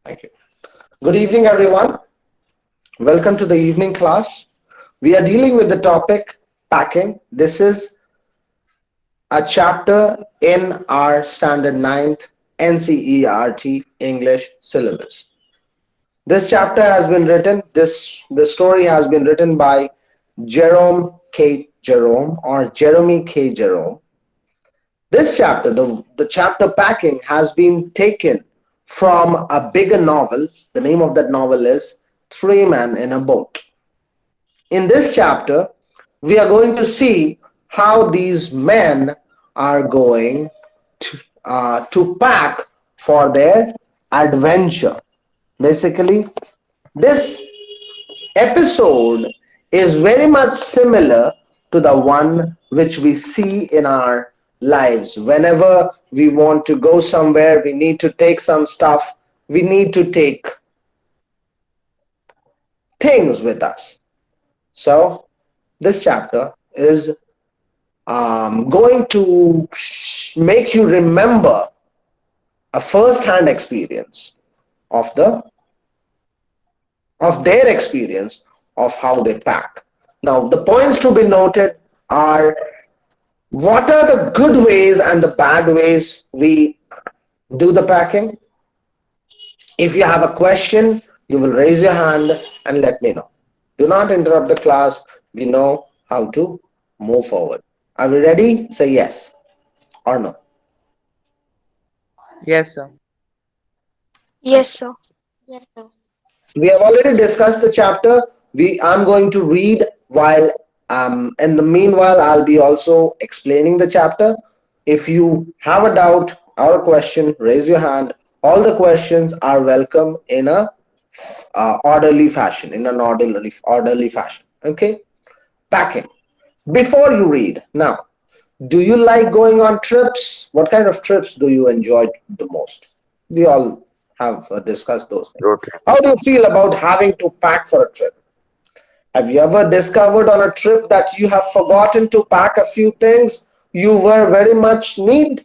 Thank you. Good evening, everyone. Welcome to the evening class. We are dealing with the topic packing. This is a chapter in our standard ninth NCERT English syllabus. This chapter has been written, the story has been written by Jeremy K. Jerome. This chapter, the chapter packing, has been taken from a bigger novel. The name of that novel is Three Men in a Boat. In this chapter, we are going to see how these men are going to pack for their adventure. Basically, this episode is very much similar to the one which we see in our lives. Whenever we want to go somewhere, we need to take some stuff, we need to take things with us. So, this chapter is going to make you remember a first-hand experience of their experience of how they pack. Now, the points to be noted are what are the good ways and the bad ways we do the packing. If you have a question, you will raise your hand and let me know. Do not interrupt the class. We know how to move forward. Are we ready? Say yes or no. Yes, sir. Yes, sir. Yes, sir. We have already discussed the chapter. I'm going to read while in the meanwhile I'll be also explaining the chapter. If you have a doubt or a question, raise your hand. All the questions are welcome in a orderly fashion, in an orderly fashion. Okay, packing. Before you read, now, do you like going on trips? What kind of trips do you enjoy the most? We all have discussed those things. Road trip. How do you feel about having to pack for a trip? Have you ever discovered on a trip that you have forgotten to pack a few things you very much need,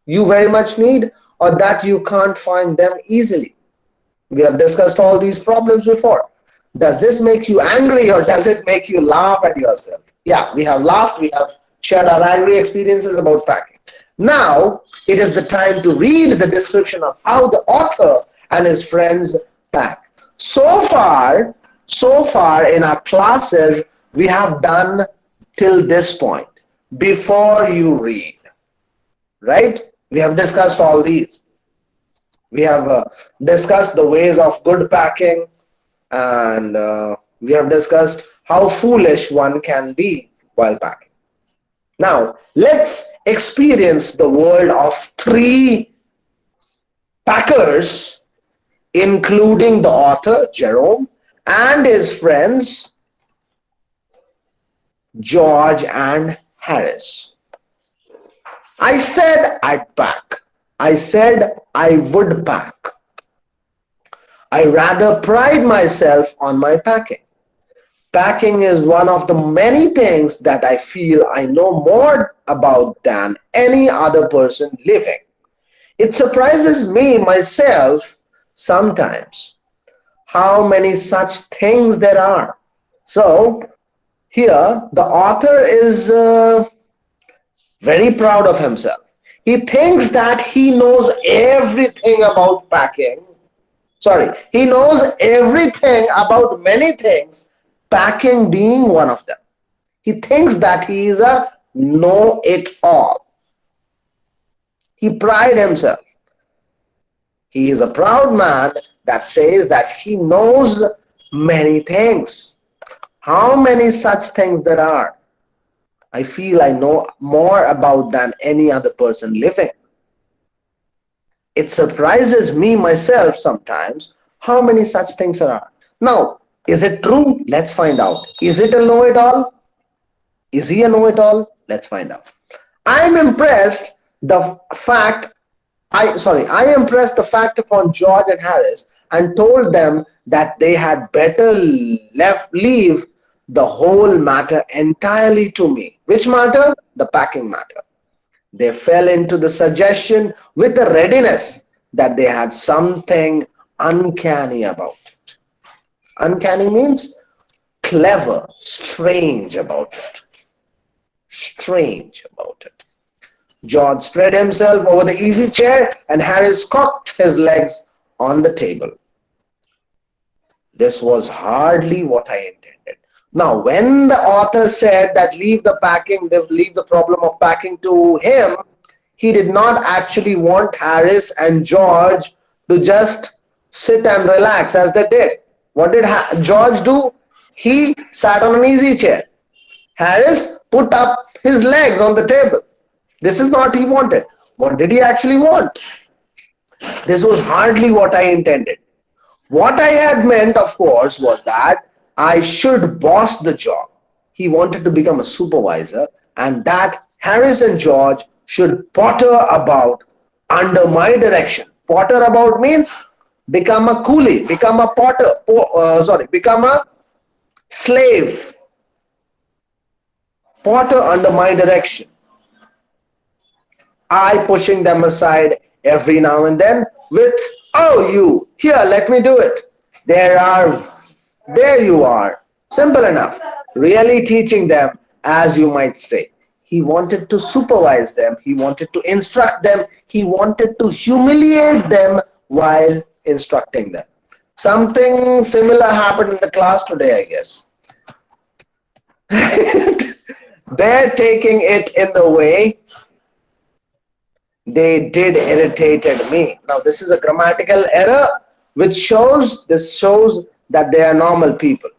or that you can't find them easily? We have discussed all these problems before. Does this make you angry or does it make you laugh at yourself? Yeah, we have laughed, we have shared our angry experiences about packing. Now, it is the time to read the description of how the author and his friends pack. So far in our classes, we have done till this point. Before you read, right? We have discussed all these. We have discussed the ways of good packing, and we have discussed how foolish one can be while packing. Now, let's experience the world of three packers, including the author, Jerome, and his friends, George and Harris. I said I'd pack. I said I would pack. I rather pride myself on my packing. Packing is one of the many things that I feel I know more about than any other person living. It surprises me myself sometimes how many such things there are. So, here the author is very proud of himself. He thinks that he knows everything about packing. Sorry, he knows everything about many things, packing being one of them. He thinks that he is a know-it-all. He prides himself. He is a proud man that says that he knows many things. How many such things there are? I feel I know more about than any other person living. It surprises me myself sometimes how many such things there are. Now, is it true? Let's find out. Is it a know-it-all? Is he a know-it-all? Let's find out. I am impressed the fact I impressed the fact upon George and Harris and told them that they had better leave the whole matter entirely to me. Which matter? The packing matter. They fell into the suggestion with a readiness that they had something uncanny about it. Uncanny means clever, strange about it. Strange about it. George spread himself over the easy chair and Harris cocked his legs on the table. This was hardly what I intended. Now, when the author said that leave the problem of packing to him, he did not actually want Harris and George to just sit and relax as they did. What did George do? He sat on an easy chair. Harris put up his legs on the table. This is not he wanted. What did he actually want? This was hardly what I intended. What I had meant, of course, was that I should boss the job. He wanted to become a supervisor, and that Harris and George should potter about under my direction. Potter about means become a coolie, become a become a slave. Potter under my direction. I pushing them aside every now and then with, oh, you, here, let me do it. There you are. Simple enough. Really teaching them, as you might say. He wanted to supervise them. He wanted to instruct them. He wanted to humiliate them while instructing them. Something similar happened in the class today, I guess. They're taking it in the way they did irritated me. Now this is a grammatical error which shows that they are normal people.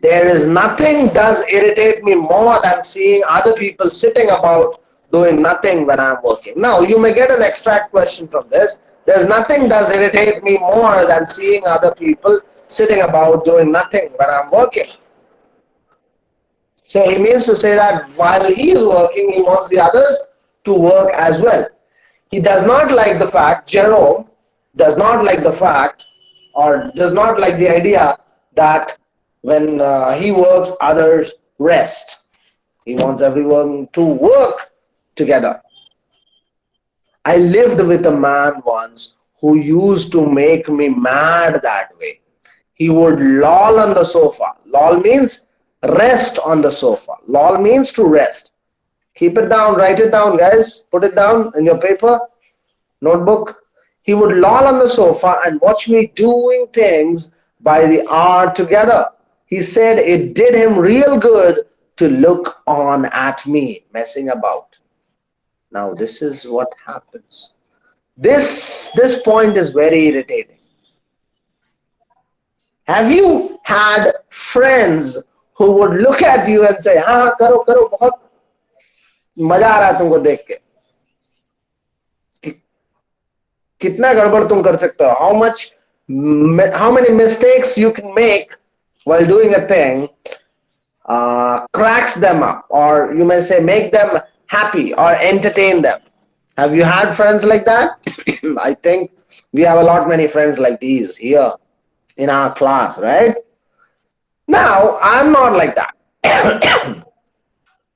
There is nothing does irritate me more than seeing other people sitting about doing nothing when I'm working. Now you may get an extract question from this. There's nothing does irritate me more than seeing other people sitting about doing nothing when I'm working. So he means to say that while he is working, he wants the others to work as well. He does not like the fact, Jerome does not like the fact or does not like the idea that when he works, others rest. He wants everyone to work together. I lived with a man once who used to make me mad that way. He would loll on the sofa. Loll means rest on the sofa. Loll means to rest. Keep it down, write it down, guys. Put it down in your paper, notebook. He would loll on the sofa and watch me doing things by the hour together. He said it did him real good to look on at me messing about. Now this is what happens. This point is very irritating. Have you had friends who would look at you and say, हाँ करो करो बहुत मजा आ रहा है तुमको देख के, कितना गड़बड़ तुम कर सकते हो, how many mistakes you can make while doing a thing cracks them up, or you may say make them happy or entertain them. Have you had friends like that? I think we have a lot many friends like these here in our class, right? Now I'm not like that.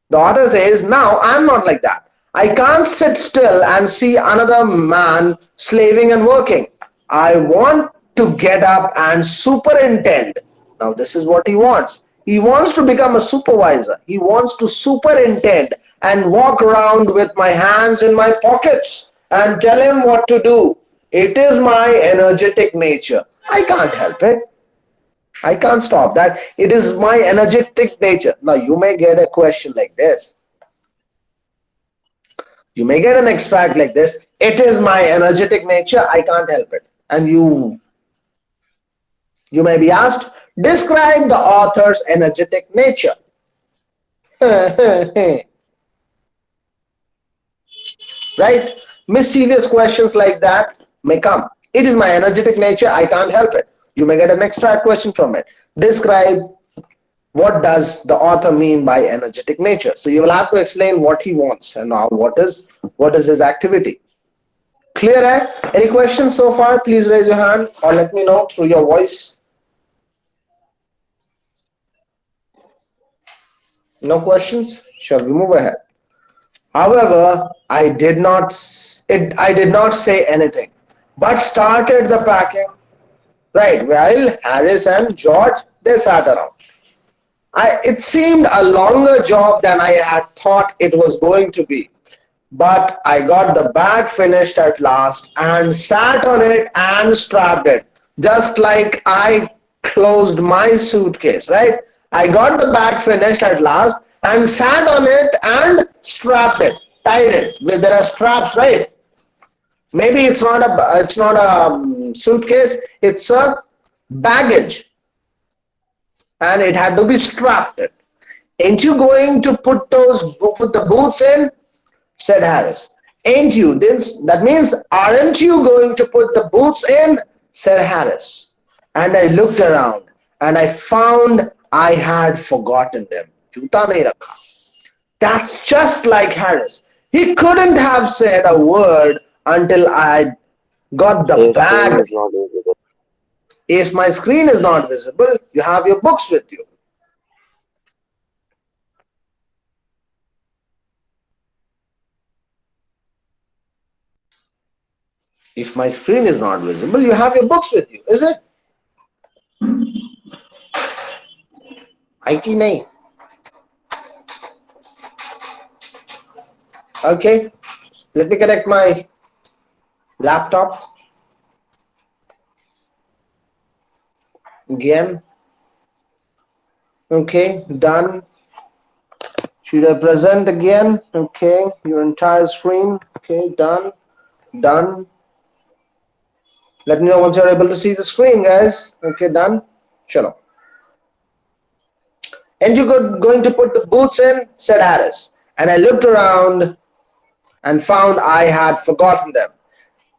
The author says, now I'm not like that. I can't sit still and see another man slaving and working. I want to get up and superintend. Now this is what he wants. He wants to become a supervisor. He wants to superintend and walk around with my hands in my pockets and tell him what to do. It is my energetic nature. I can't help it. I can't stop that. It is my energetic nature. Now you may get a question like this. You may get an extract like this. It is my energetic nature. I can't help it. And you may be asked, describe the author's energetic nature. Right? Mischievous questions like that may come. It is my energetic nature. I can't help it. You may get an extra question from it. Describe what does the author mean by energetic nature. So you will have to explain what he wants and now what is his activity. Clear, eh? Any questions so far? Please raise your hand or let me know through your voice. No questions? Shall we move ahead? However, I did not say anything. but started the packing. Right, while Harris and George, they sat around. It seemed a longer job than I had thought it was going to be. But I got the bag finished at last and sat on it and strapped it. Just like I closed my suitcase, right? I got the bag finished at last and sat on it and strapped it, tied it. There are straps, right? Maybe it's not a suitcase, it's a baggage, and it had to be strapped. Ain't you going to put the boots in? Said Harris. Ain't you? That means, aren't you going to put the boots in? Said Harris. And I looked around and I found I had forgotten them. Juta nahi rakha. That's just like Harris. He couldn't have said a word until I got the His screen bag. is not visible. If my screen is not visible, you have your books with you. If my screen is not visible, you have your books with you, is it? IT nahi. Okay. Let me connect my laptop again. Okay, done. Should I present again? Okay, your entire screen. Okay, done. Done. Let me know once you're able to see the screen, guys. Okay, done. Chalo. And you going to put the boots in? Said Harris. And I looked around and found I had forgotten them.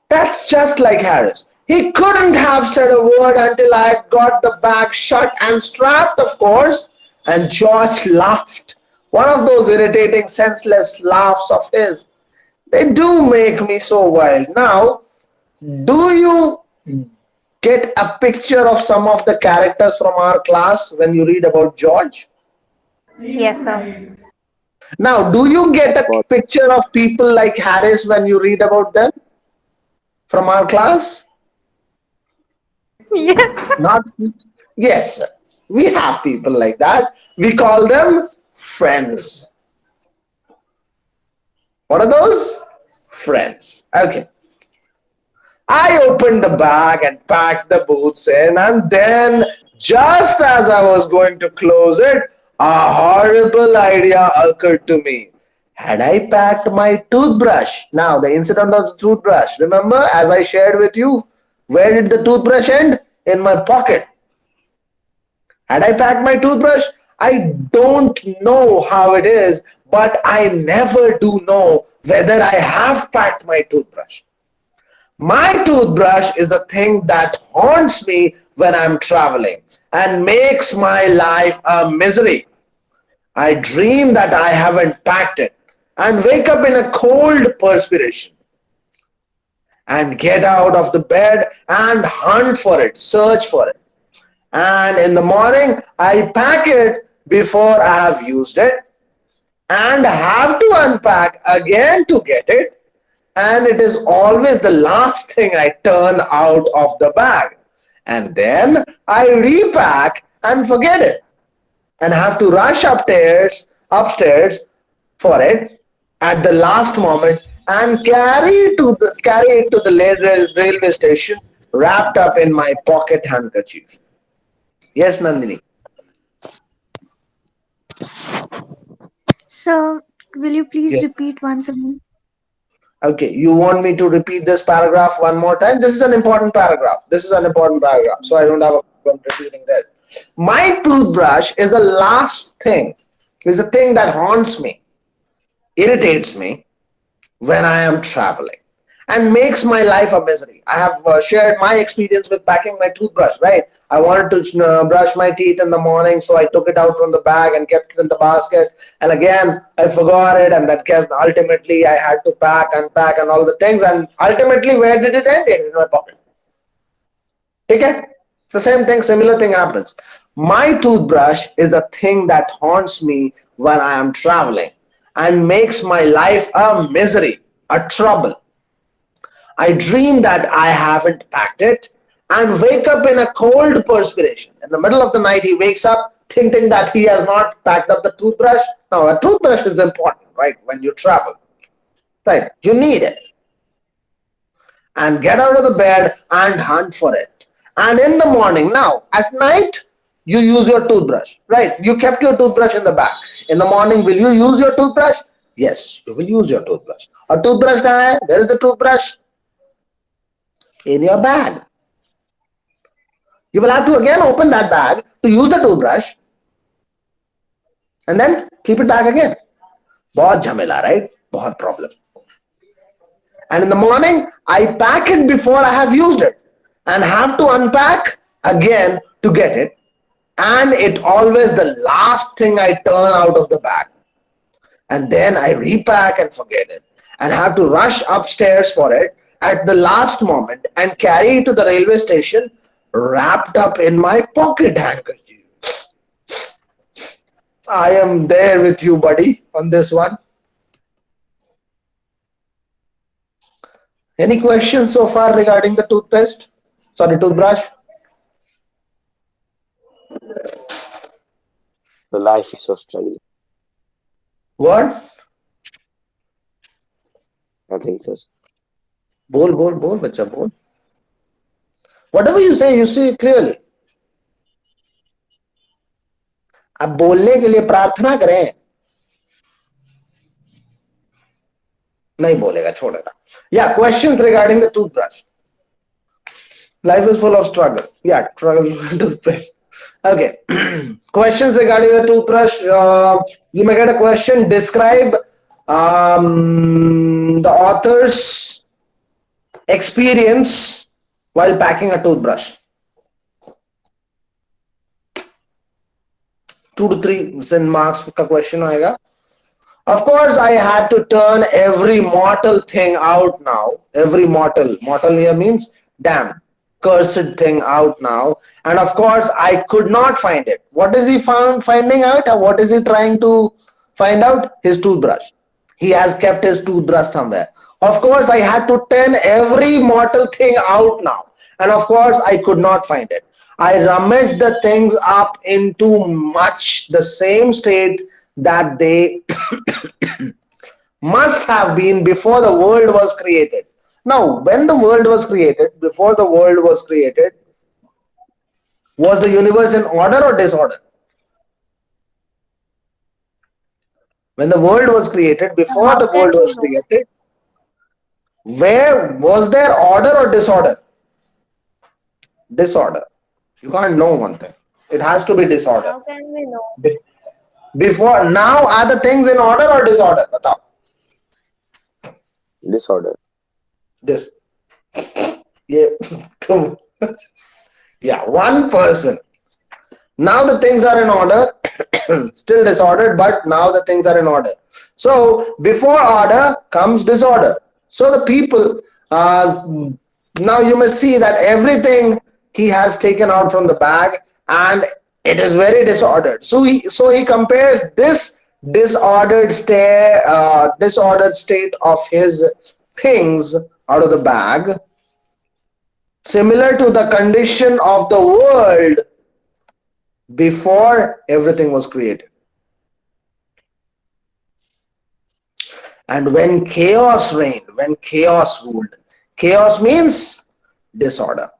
That's just like Harris. He couldn't have said a word until I had got the bag shut and strapped, of course. And George laughed. One of those irritating, senseless laughs of his. They do make me so wild. Now, do you get a picture of some of the characters from our class when you read about George? Yes, sir. Now, do you get a But picture of people like Harris when you read about them from our class? Yes. Not, yes, sir. We have people like that. We call them friends. What are those? Friends. Okay. I opened the bag and packed the boots in, and then, just as I was going to close it, a horrible idea occurred to me. Had I packed my toothbrush? Now, the incident of the toothbrush. Remember, as I shared with you, where did the toothbrush end? In my pocket. Had I packed my toothbrush? I don't know how it is, but I never do know whether I have packed my toothbrush. My toothbrush is a thing that haunts me when I'm traveling and makes my life a misery. I dream that I haven't packed it and wake up in a cold perspiration and get out of the bed and hunt for it, search for it. And in the morning, I pack it before I have used it and have to unpack again to get it. And it is always the last thing I turn out of the bag. And then I repack and forget it and have to rush upstairs for it at the last moment and carry it to the railway station wrapped up in my pocket handkerchief. Yes, Nandini. So, will you please Yes. repeat once again? Okay, you want me to repeat this paragraph one more time? This is an important paragraph. This is an important paragraph, so I don't have a problem repeating this. My toothbrush is the last thing, is a thing that haunts me, irritates me when I am traveling and makes my life a misery. I have shared my experience with packing my toothbrush, right? I wanted to brush my teeth in the morning, so I took it out from the bag and kept it in the basket. And again, I forgot it, and that kept ultimately I had to pack, unpack, and all the things. And ultimately, where did it end? In my pocket. Okay? The same thing, similar thing happens. My toothbrush is a thing that haunts me when I am traveling and makes my life a misery, a trouble. I dream that I haven't packed it and wake up in a cold perspiration. In the middle of the night, he wakes up thinking that he has not packed up the toothbrush. Now, a toothbrush is important, right? When you travel, right? You need it. And get out of the bed and hunt for it. And in the morning, now at night, you use your toothbrush, right? You kept your toothbrush in the bag. In the morning, will you use your toothbrush? Yes, you will use your toothbrush. A toothbrush kahan hai? There is the toothbrush in your bag. You will have to again open that bag to use the toothbrush and then keep it back again. बहुत झमेला, right? बहुत problem. And in the morning, I pack it before I have used it and have to unpack again to get it. And it always the last thing I turn out of the bag. And then I repack and forget it and have to rush upstairs for it at the last moment and carry it to the railway station wrapped up in my pocket handkerchief. I am there with you, buddy, on this one. Any questions so far regarding the toothpaste? Sorry, toothbrush? The life is of struggle. What? Nothing, sir. बोल बच्चा बोल. Whatever you say clearly. अब बोलने के लिए प्रार्थना करें. नहीं बोलेगा, छोड़ेगा. Yeah, questions regarding the toothbrush. Life is full of struggle. Yeah, struggle with toothpaste. Okay. Questions regarding the toothbrush. You may get a question. Describe the author's experience while packing a toothbrush. 2 to 3 marks का question आएगा. Of course, I had to turn every mortal thing out now. Every mortal here means damn, cursed thing out now. And of course, I could not find it. What is he finding out? Or what is he trying to find out? His toothbrush. He has kept his toothbrush somewhere. Of course, I had to turn every mortal thing out now. And of course, I could not find it. I rummaged the things up into much the same state that they must have been before the world was created. Now, when the world was created, before the world was created, was the universe in order or disorder? When the world was created, before How the can world we was know? created, where was there order or disorder? Disorder. You can't know one thing. It has to be disorder. How can we know? Before, now are the things in order or disorder? Batao. Disorder. This. Yeah. Yeah, one person. Now the things are in order, still disordered, but now the things are in order. So before order comes disorder. So the people, now you must see that everything he has taken out from the bag and it is very disordered. So he compares this disordered state of his things out of the bag similar to the condition of the world before everything was created. And when chaos reigned, when chaos ruled, chaos means disorder.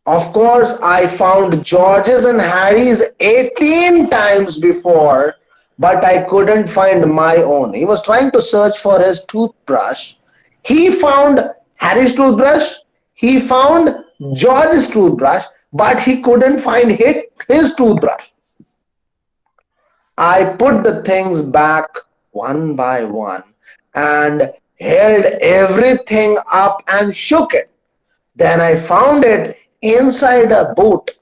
Of course, I found George's and Harry's 18 times before, but I couldn't find my own. He was trying to search for his toothbrush. He found Harry's toothbrush, he found George's toothbrush, but he couldn't find his toothbrush. I put the things back one by one and held everything up and shook it. Then I found it inside a boot.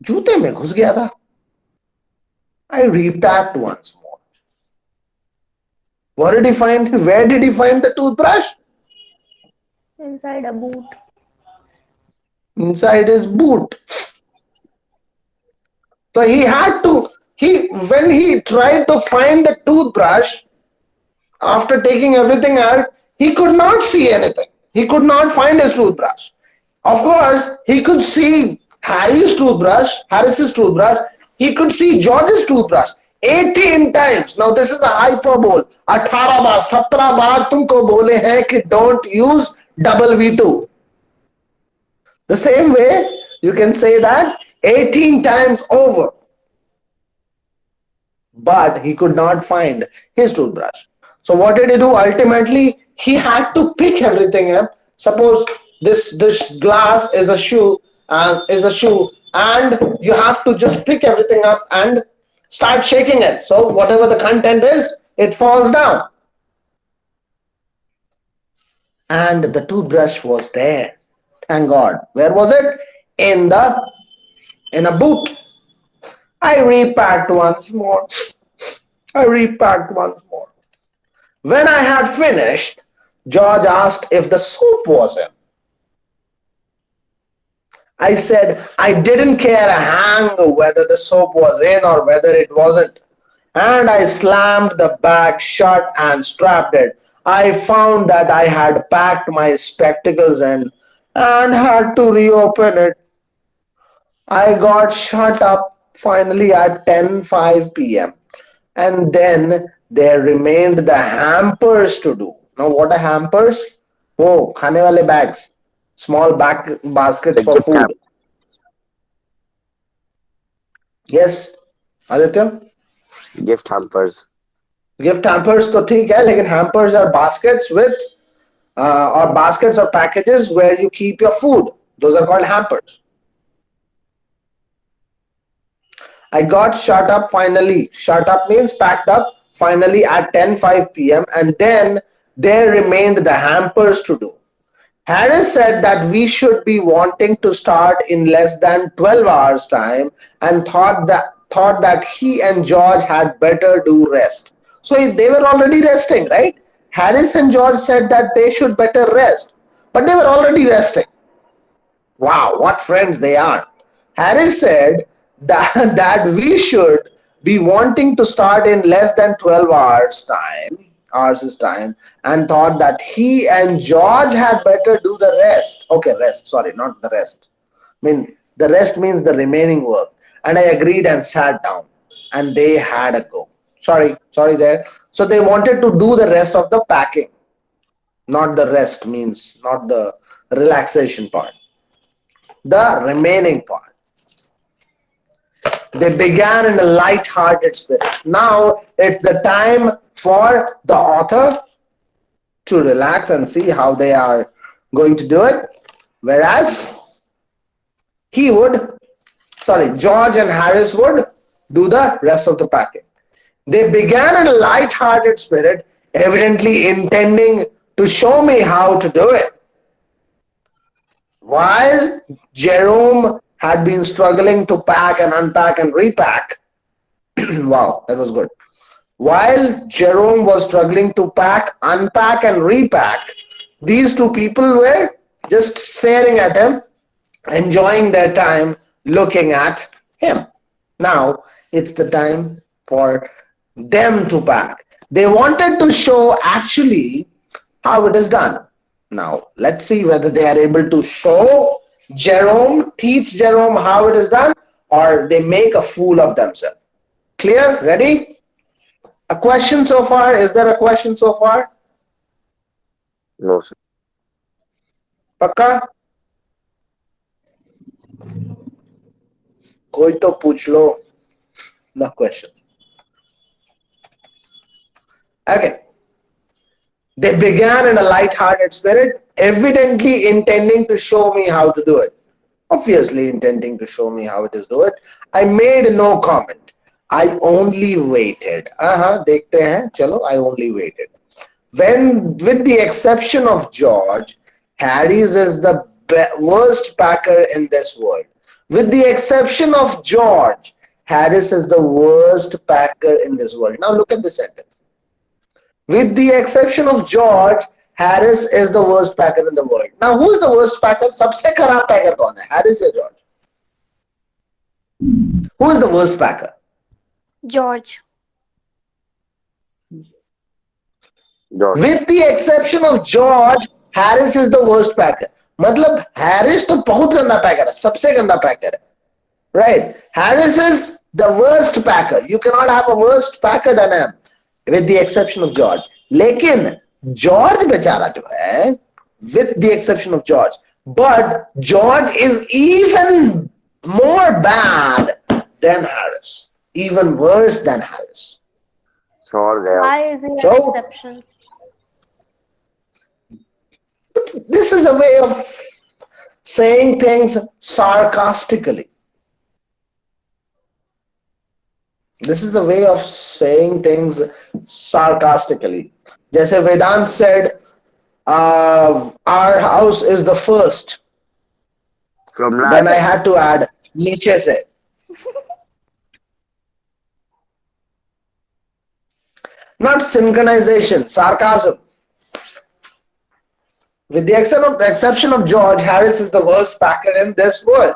जूते में घुस गया था. I repacked once more. What did he find? Where did he find the toothbrush? Inside a boot. Inside his boot. So he had to, when he tried to find the toothbrush, After taking everything out, he could not see anything. He could not find his toothbrush. Of course, he could see Harris's toothbrush. He could see George's toothbrush 18 times. Now this is a hyperbole. 18 बार 17 बार तुमको बोले हैं कि don't use double V2. The same way you can say that 18 times over. But he could not find his toothbrush. So what did he do? Ultimately, he had to pick everything up. Suppose this glass is a shoe, and you have to just pick everything up and start shaking it. So whatever the content is, it falls down. And the toothbrush was there. Thank God. Where was it? In a boot. I repacked once more. When I had finished, George asked if the soap was in. I said I didn't care a hang whether the soap was in or whether it wasn't. And I slammed the bag shut and strapped it. I found that I had packed my spectacles in and had to reopen it. I got shut up finally at 10:05 p.m. And then there remained the hampers to do. Now what are hampers? Oh, khane wale bags. Small baskets The for gift food. Yes, Aditya? gift hampers. Gift hampers तो ठीक है, लेकिन hampers are baskets with or baskets or packages where you keep your food. Those are called hampers. I got shut up finally. Shut up means packed up finally at 10:05 p.m. and then there remained the hampers to do. Harris said that we should be wanting to start in less than 12 hours time and thought that he and George had better do rest. So they were already resting, right? Harris and George said that they should better rest, but they were already resting. Wow, what friends they are. Harris said that we should be wanting to start in less than 12 hours is time, and thought that he and George had better do the rest. Okay, rest, sorry, not the rest. I mean, the rest means the remaining work. And I agreed and sat down, and they had a go. Sorry there. So they wanted to do the rest of the packing. Not the rest means not the relaxation part, the remaining part. They began in a light-hearted spirit. Now it's the time for the author to relax and see how they are going to do it. Whereas George and Harris would do the rest of the packing. They began in a light-hearted spirit, evidently intending to show me how to do it. While Jerome had been struggling to pack and unpack and repack, wow, that was good. While Jerome was struggling to pack, unpack, and repack, these two people were just staring at him, enjoying their time looking at him. Now it's the time for them to pack. They wanted to show actually how it is done. Now let's see whether they are able to teach Jerome how it is done, or they make a fool of themselves. Clear? Ready? A question so far? Is there a question so far? No, sir. पक्का? कोई तो पूछ लो. No questions. Okay. They began in a light-hearted spirit, evidently intending to show me how to do it. Obviously intending to show me how it is do it. I made no comment. I only waited. देखते हैं. चलो, I only waited. When, with the exception of George, Harris is the worst packer in this world. With the exception of George, Harris is the worst packer in this world. Now look at the sentence. With the exception of George, Harris is the worst packer in the world. Now who is the worst packer? सबसे खराब packer कौन है? Harris या George? Who is the worst packer? George. George. With the exception of George, Harris is the worst packer. मतलब Harris तो बहुत गंदा पैकर है, सबसे गंदा पैकर है. Right? Harris is the worst packer. You cannot have a worst packer than him, with the exception of George. लेकिन George बेचारा जो है, with the exception of George, but George is even more bad than Harris, even worse than Harris. छोड़ गया. Why is he an So- exception? This is a way of saying things sarcastically. This is a way of saying things sarcastically. जैसे Vedant said, our house is the first. From Then I last. had to add नीचे से. Not synchronization, sarcasm. With the exception of George, Harris is the worst packer in this world.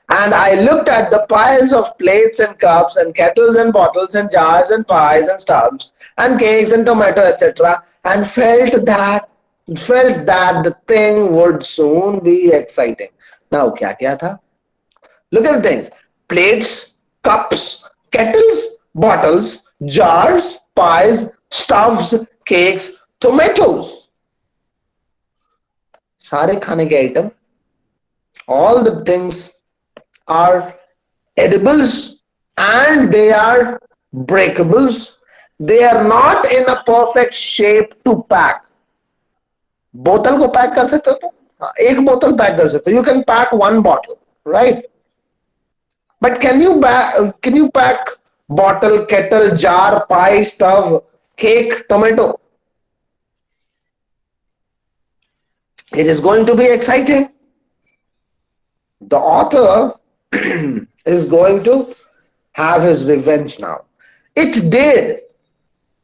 And I looked at the piles of plates and cups and kettles and bottles and jars and pies and stubs and cakes and tomato, etc., and felt that the thing would soon be exciting. Now, क्या था? Look at the things: plates, cups, kettles, bottles, jars, pies, stuffs, cakes, tomatoes. सारे खाने के item, all the things are edibles and they are breakables. They are not in a perfect shape to pack. बोतल को pack कर सकते हो तो एक बोतल पैक कर सकते हो. You can pack one bottle, right? But can you pack bottle, kettle, jar, pie, stuff, cake, tomato? It is going to be exciting. The author is going to have his revenge now. It did.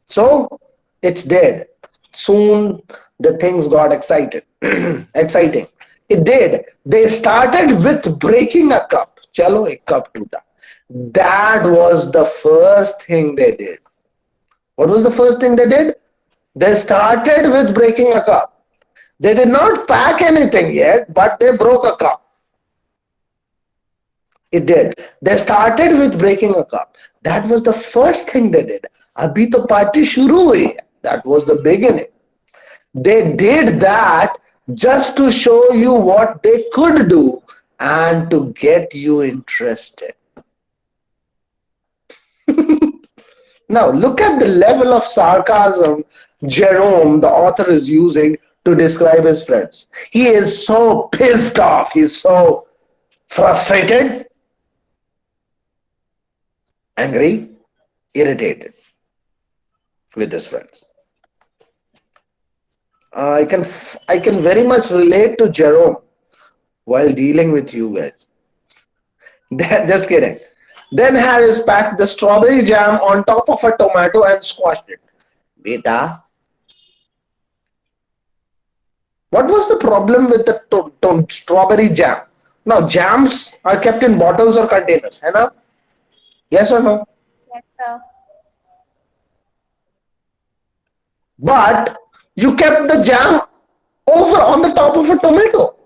So it did. Soon the things got exciting. It did. They started with breaking a cup. Chalo, ek cup toota. That was the first thing they did. What was the first thing they did? They started with breaking a cup. They did not pack anything yet, but they broke a cup. It did. They started with breaking a cup. That was the first thing they did. Abhi to party shuru hui hai. That was the beginning. They did that just to show you what they could do and to get you interested. Now, look at the level of sarcasm Jerome, the author, is using to describe his friends. He is so pissed off. He's so frustrated, angry, irritated with his friends. I can very much relate to Jerome while dealing with you guys. Just kidding. Then Harris packed the strawberry jam on top of a tomato and squashed it. Beta, what was the problem with the strawberry jam? Now, jams are kept in bottles or containers, hai na? Yes or no? Yes, sir. But you kept the jam over on the top of a tomato.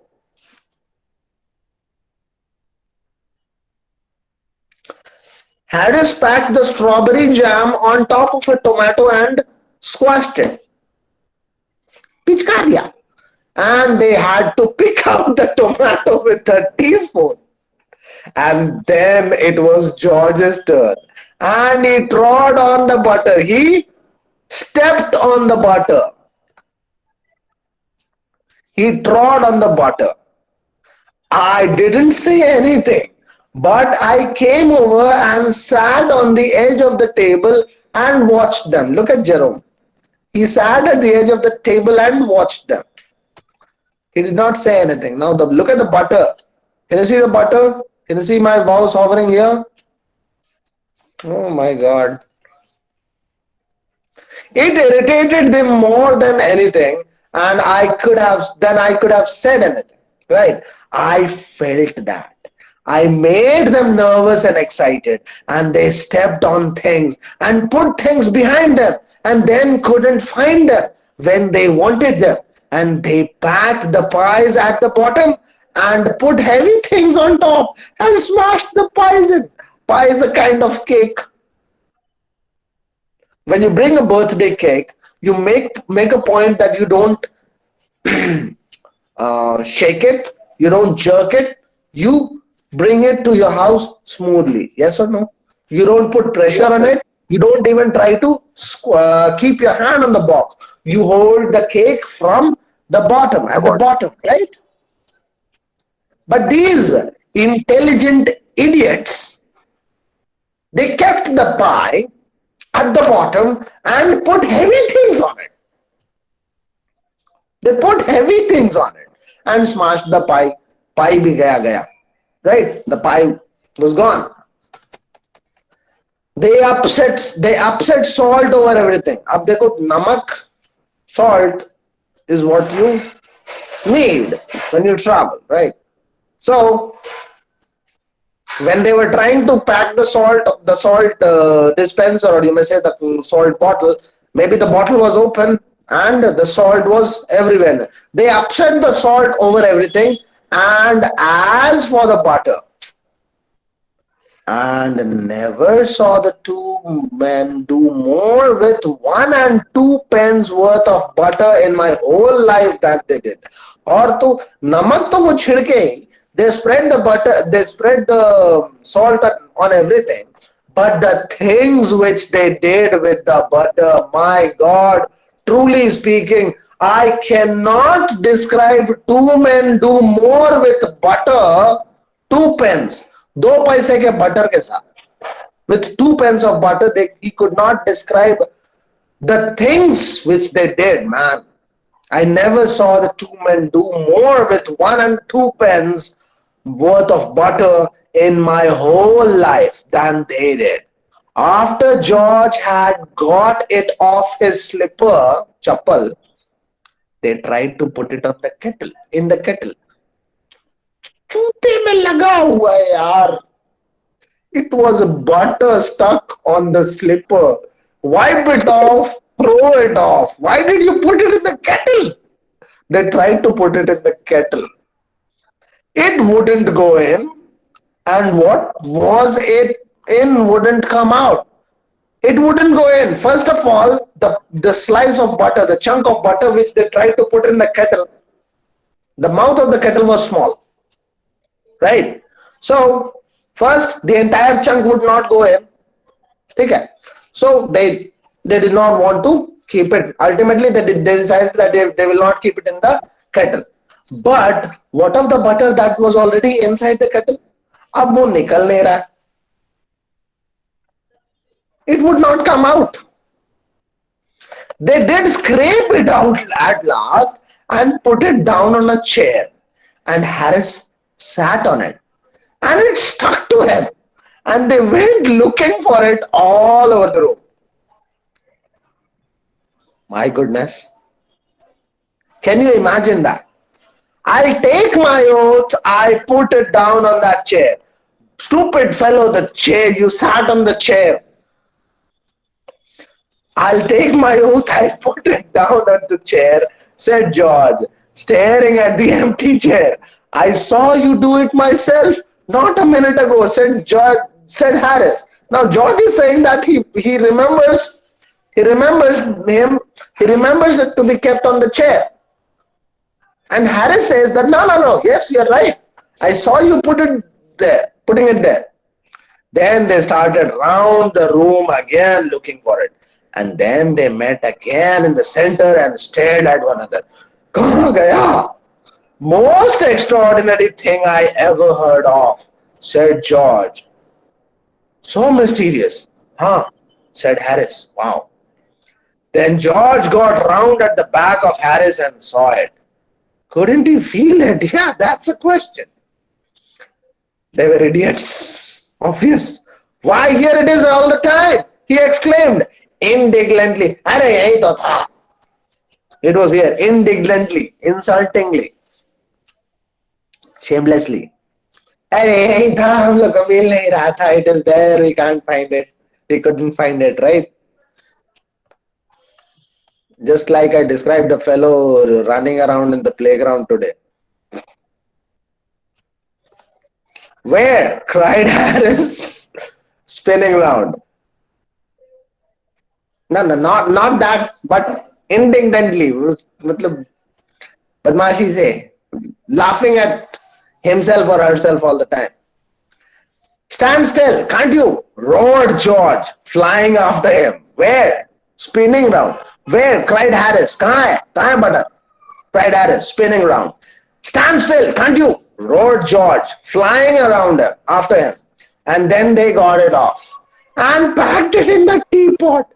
Harris packed the strawberry jam on top of a tomato and squashed it. पिचका दिया. And they had to pick out the tomato with a teaspoon. And then it was George's turn. And he trod on the butter. He stepped on the butter. He trod on the butter. I didn't say anything, but I came over and sat on the edge of the table and watched them. Look at Jerome. He sat at the edge of the table and watched them. He did not say anything. Now look at the butter. Can you see the butter? Can you see my mouse hovering here? Oh my God. It irritated them more than anything, and I could have said anything, right? I felt that. I made them nervous and excited, and they stepped on things and put things behind them and then couldn't find them. when they wanted them, and they packed the pies at the bottom and put heavy things on top and smashed the pies in. Pie is a kind of cake. When you bring a birthday cake, you make a point that you don't shake it, you don't jerk it, you bring it to your house smoothly. Yes or no? You don't put pressure Yes, on sir. it. You don't even try to keep your hand on the box. You hold the cake from the bottom, The at the bottom. bottom, right? But these intelligent idiots, they kept the pie at the bottom and put heavy things on it. They put heavy things on it and smashed the pie. Pie bhi gaya. Right? The pie was gone. They upset salt over everything. Ab dekho, namak, salt is what you need when you travel, right? So when they were trying to pack the salt dispenser, or you may say the salt bottle, maybe the bottle was open and the salt was everywhere. They upset the salt over everything. And as for the butter, and never saw the two men do more with 1 and 2 pence worth of butter in my whole life that they did. और तो नमक तो वो छिड़के ही, they spread the butter, they spread the salt on everything, but the things which they did with the butter, my God, truly speaking, I cannot describe two men do more with butter, 2 pence, 2 पैसे के butter के साथ, with 2 pence of butter, he could not describe the things which they did, man. I never saw the two men do more with 1 and 2 pence worth of butter in my whole life than they did. After George had got it off his slipper, chappal, they tried to put it on the kettle, in the kettle. चूते में लगा हुआ है यार. It was butter stuck on the slipper. Wipe it off, throw it off. Why did you put it in the kettle? They tried to put it in the kettle. It wouldn't go in, and what was it in wouldn't come out. It wouldn't go in. First of all, the slice of butter, the chunk of butter which they tried to put in the kettle, the mouth of the kettle was small, right? So first, the entire chunk would not go in. Okay. So they did not want to keep it. Ultimately, they decided that they will not keep it in the kettle. But what of the butter that was already inside the kettle? अब वो निकल नहीं रहा. It would not come out. They did scrape it out at last and put it down on a chair. And Harris sat on it. And it stuck to him. And they went looking for it all over the room. My goodness. Can you imagine that? I'll take my oath, I put it down on that chair. Stupid fellow, the chair, you sat on the chair. I'll take my oath, I put it down on the chair, said George, staring at the empty chair. I saw you do it myself not a minute ago, said George, said Harris. Now George is saying that he remembers it to be kept on the chair. And Harris says that no, yes, you're right. I saw you putting it there. Then they started round the room again looking for it. And then they met again in the center and stared at one another. Kahan gaya? Most extraordinary thing I ever heard of, said George. So mysterious. Huh? Said Harris. Wow. Then George got round at the back of Harris and saw it. Couldn't he feel it? Yeah, that's a question. They were idiots. Obvious. Why, here it is all the time, he exclaimed indignantly. Arey, yahi to tha. It was here, indignantly, insultingly, shamelessly. Arey, yahi tha, hum log ko mil nahi raha tha. It is there, we can't find it. We couldn't find it, right? Just like I described a fellow running around in the playground today. Where? Cried Harris, spinning round. No, no, not that, but indignantly. मतलब बदमाशी से, laughing at himself or herself all the time. Stand still, can't you? Roared George, flying after him. Where? Spinning round. Where? Cried Harris. कहाँ है? कहाँ है butter? Cried Harris, spinning round. Stand still, can't you? Roared George, flying around him, after him. And then they got it off and packed it in the teapot.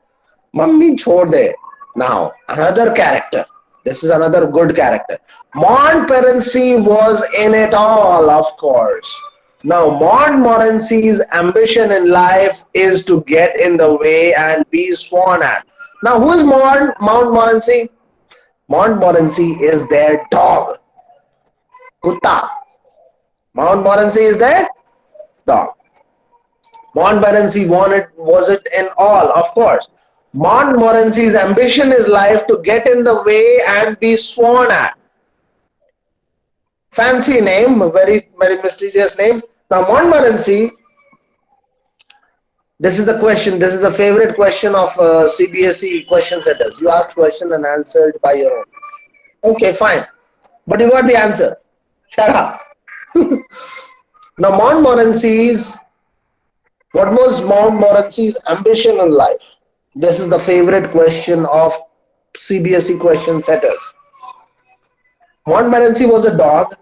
Mummy chhod de. Now, another character. This is another good character. Montmorency was in it all, of course. Now, Montmorency's ambition in life is to get in the way and be sworn at. Now, who is Montmorency? Montmorency is their dog. Kutta. Montmorency is their dog. Montmorency was it in all, of course. Montmorency's ambition is life to get in the way and be sworn at. Fancy name, a very, very mysterious name. Now, Montmorency, this is the question, this is a favorite question of CBSE question setters. You asked question and answered by your own. Okay, fine. But you got the answer. Shut up. Now, what was Montmorency's ambition in life? This is the favorite question of CBSE question setters. Montmorency was a dog.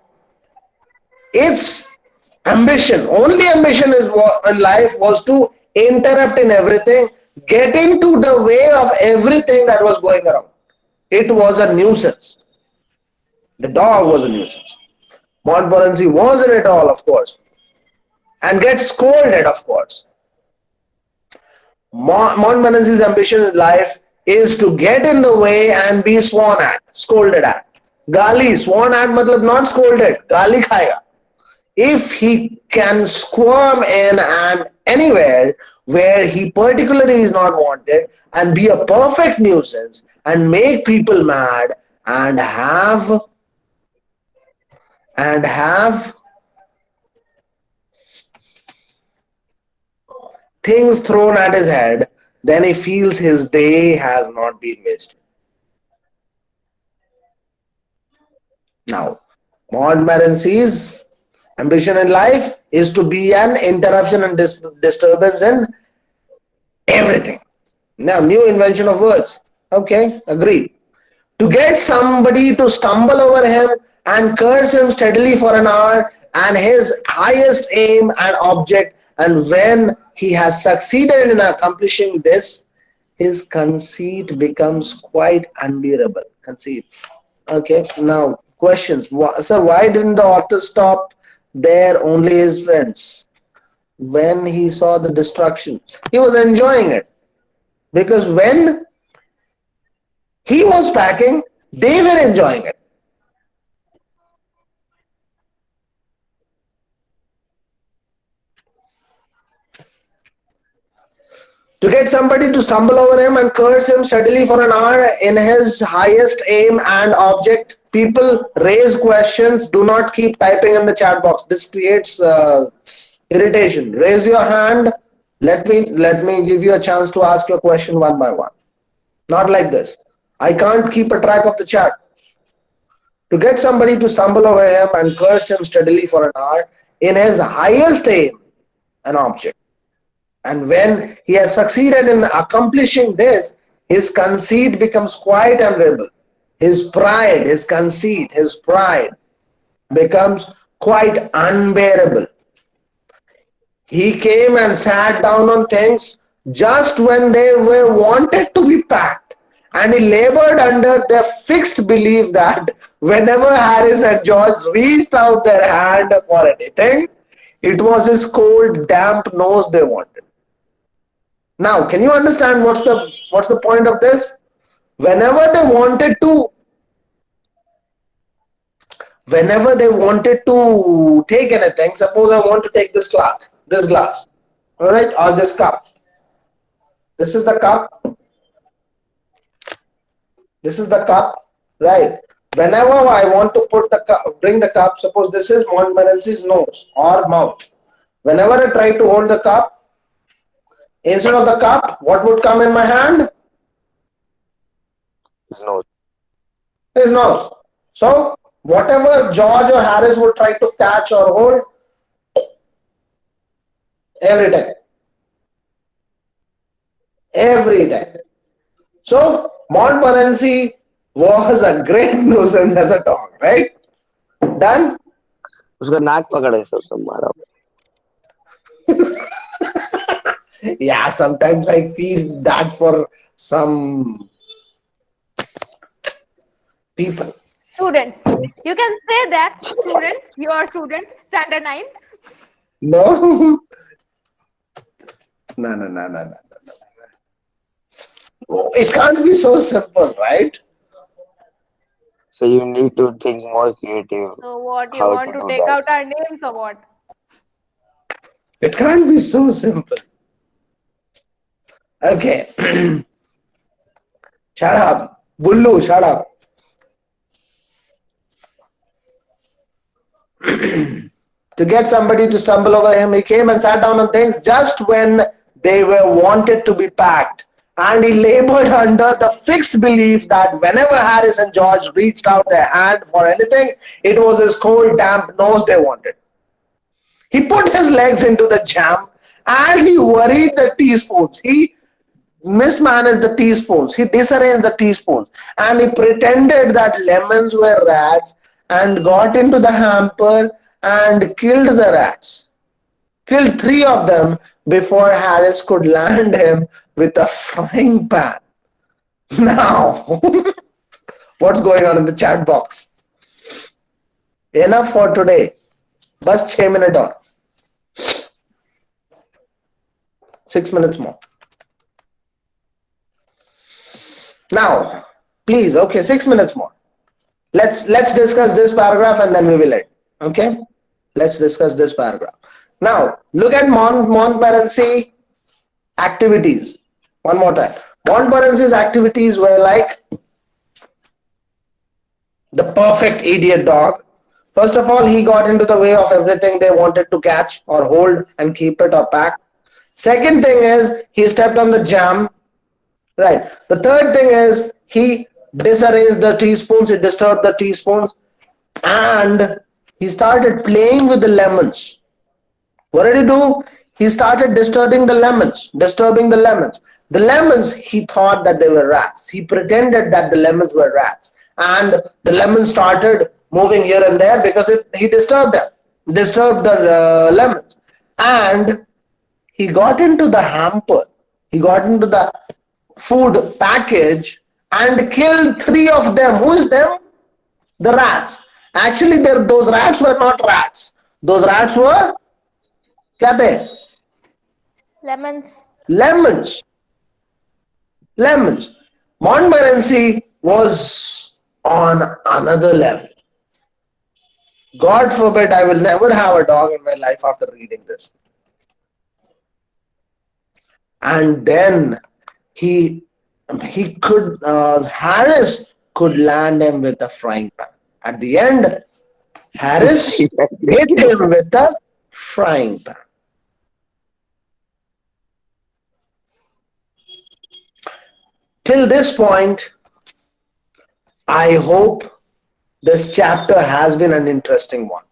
Its ambition, only ambition in life was to interrupt in everything, get into the way of everything that was going around. It was a nuisance. The dog was a nuisance. Montmorency wasn't at all, of course, and gets scolded, of course. Montmorency's ambition in life is to get in the way and be sworn at, scolded at. Gali, sworn at matlab not scolded, gali khayega. If he can squirm in and anywhere where he particularly is not wanted and be a perfect nuisance and make people mad and have things thrown at his head, then he feels his day has not been wasted. Now, Montmorency's ambition in life is to be an interruption and disturbance in everything. Now, new invention of words. Okay, agree. To get somebody to stumble over him and curse him steadily for an hour, and his highest aim and object, and when he has succeeded in accomplishing this, his conceit becomes quite unbearable. Conceit. Okay, now questions. Sir, why didn't the author stop there, only his friends? When he saw the destruction, he was enjoying it. Because when he was packing, they were enjoying it. To get somebody to stumble over him and curse him steadily for an hour in his highest aim and object. People raise questions. Do not keep typing in the chat box. This creates irritation. Raise your hand. Let me give you a chance to ask your question one by one. Not like this. I can't keep a track of the chat. To get somebody to stumble over him and curse him steadily for an hour in his highest aim and object. And when he has succeeded in accomplishing this, his conceit becomes quite unbearable. His pride, his conceit, his pride becomes quite unbearable. He came and sat down on things just when they were wanted to be packed. And he labored under the fixed belief that whenever Harris and George reached out their hand for anything, it was his cold, damp nose they wanted. Now, can you understand what's the point of this? Whenever they wanted to take anything, suppose I want to take this glass, all right, or this cup. This is the cup. This is the cup, right? Whenever I want to put the cup, bring the cup, suppose this is Montmorency's nose or mouth. Whenever I try to hold the cup, instead of the cup, what would come in my hand? His nose. His nose. So, whatever George or Harris would try to catch or hold, every time. Every time. So, Montmorency was a great nuisance as a dog, right? Done? उसका नाक पकड़े सब मारा. Yeah, sometimes I feel that for some people. Students. You can say that, students. You are students, standard 9. No. No, no, no, no, no, no. Oh, it can't be so simple, right? So you need to think more creative So what, you how to want to do take that. out our names or what? It can't be so simple. Okay. Shut up. Bullu, shut up. To get somebody to stumble over him, he came and sat down on things just when they were wanted to be packed. And he labored under the fixed belief that whenever Harris and George reached out their hand for anything, it was his cold, damp nose they wanted. He put his legs into the jam and he worried the teaspoons. He mismanaged the teaspoons. He disarranged the teaspoons and he pretended that lemons were rats and got into the hamper and killed the rats. Killed 3 of them before Harris could land him with a frying pan. Now, what's going on in the chat box? Enough for today. Bus 6 minutes or 6 minutes more. Now, please, okay, 6 minutes more. Let's discuss this paragraph and then we will end. Okay? Let's discuss this paragraph. Now, look at Montmorency activities. One more time. Montmorency's activities were like the perfect idiot dog. First of all, he got into the way of everything they wanted to catch or hold and keep it or pack. Second thing is he stepped on the jam. Right. The third thing is he disarranged the teaspoons, he disturbed the teaspoons, and he started playing with the lemons. What did he do? He started disturbing the lemons. The lemons, he thought that they were rats. He pretended that the lemons were rats. And the lemons started moving here and there because he disturbed them, disturbed the lemons. And he got into the hamper. He got into the food package and killed 3 of them. Who is them? The rats. Actually, those rats were not rats. Those rats were क्या थे? Lemons. Lemons. Montmorency was on another level. God forbid I will never have a dog in my life after reading this. And then Harris could land him with a frying pan. At the end, Harris hit him with a frying pan. Till this point, I hope this chapter has been an interesting one.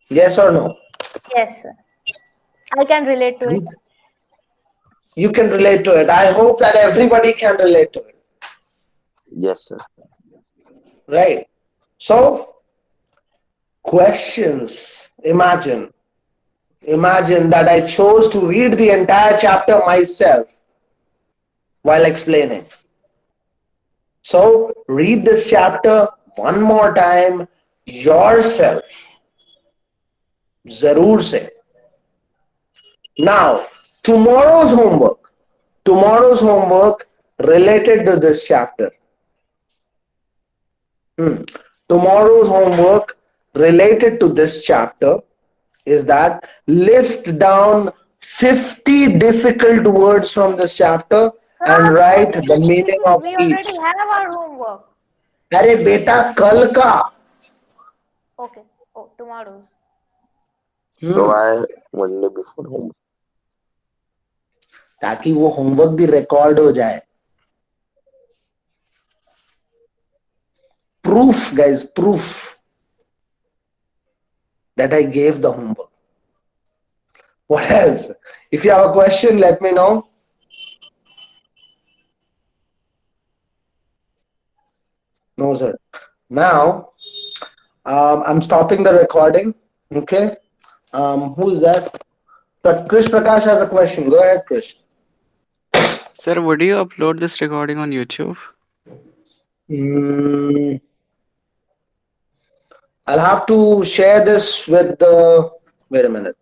Yes or no? Yes, sir. I can relate to it. You can relate to it. I hope that everybody can relate to it. Yes, sir. Right. So, questions. Imagine that I chose to read the entire chapter myself while explaining. So, read this chapter one more time yourself. Zarur se. Now, tomorrow's homework related to this chapter. Tomorrow's homework related to this chapter is that list down 50 difficult words from this chapter and write the meaning of We each. already have our homework. अरे बेटा कल का. Okay. Oh, tomorrow's. So I Monday before home. ताकि वो homework भी record हो जाए. Proof, guys, proof that I gave the homework. What else? If you have a question, let me know. No, sir. Now, I'm stopping the recording. Okay. Who's that? But Krish Prakash has a question. Go ahead, Krish. Sir, would you upload this recording on YouTube? I'll have to share this with the. Wait a minute.